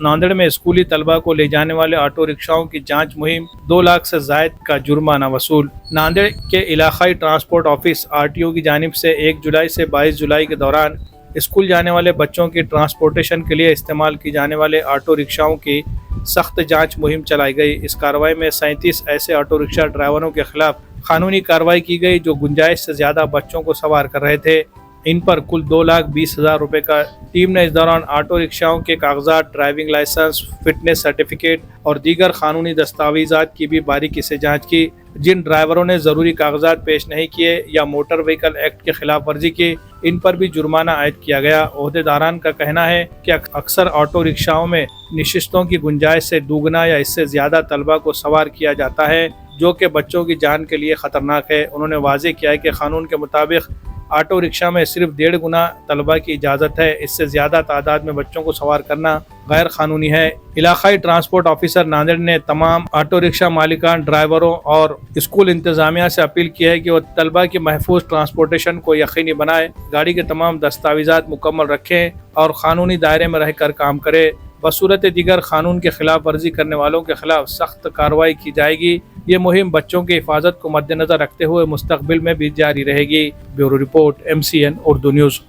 ناندیڑ میں اسکولی طلبہ کو لے جانے والے آٹو رکشاؤں کی جانچ مہم، 2 لاکھ سے زائد کا جرمانہ وصول۔ ناندیڑ کے علاقائی ٹرانسپورٹ آفس RTO کی جانب سے 1 جولائی سے 22 جولائی کے دوران اسکول جانے والے بچوں کی ٹرانسپورٹیشن کے لیے استعمال کی جانے والے آٹو رکشاؤں کی سخت جانچ مہم چلائی گئی۔ اس کارروائی میں 37 ایسے آٹو رکشا ڈرائیوروں کے خلاف قانونی کارروائی کی گئی جو گنجائش سے زیادہ بچوں کو سوار کر رہے تھے۔ ان پر کل 2,20,000 روپے کا۔ ٹیم نے اس دوران آٹو رکشاؤں کے کاغذات، ڈرائیونگ لائسنس، فٹنس سرٹیفکیٹ اور دیگر قانونی دستاویزات کی بھی باریکی سے جانچ کی۔ جن ڈرائیوروں نے ضروری کاغذات پیش نہیں کیے یا موٹر وہیکل ایکٹ کی خلاف ورزی کی، ان پر بھی جرمانہ عائد کیا گیا۔ عہدیداران کا کہنا ہے کہ اکثر آٹو رکشاؤں میں نشستوں کی گنجائش سے دوگنا یا اس سے زیادہ طلبہ کو سوار کیا جاتا ہے، جو کہ بچوں کی جان کے لیے خطرناک ہے۔ انہوں نے واضح کیا ہے کہ قانون کے مطابق آٹو رکشا میں صرف 1.5 گنا طلبہ کی اجازت ہے، اس سے زیادہ تعداد میں بچوں کو سوار کرنا غیر قانونی ہے۔ علاقائی ٹرانسپورٹ آفیسر ناندیڑ نے تمام آٹو رکشا مالکان، ڈرائیوروں اور اسکول انتظامیہ سے اپیل کی ہے کہ وہ طلبہ کی محفوظ ٹرانسپورٹیشن کو یقینی بنائے، گاڑی کے تمام دستاویزات مکمل رکھیں اور قانونی دائرے میں رہ کر کام کرے۔ بصورت دیگر قانون کے خلاف ورزی کرنے والوں کے خلاف سخت کارروائی کی جائے گی۔ یہ مہم بچوں کی حفاظت کو مد نظر رکھتے ہوئے مستقبل میں بھی جاری رہے گی۔ Bureau report MCN Urdu news.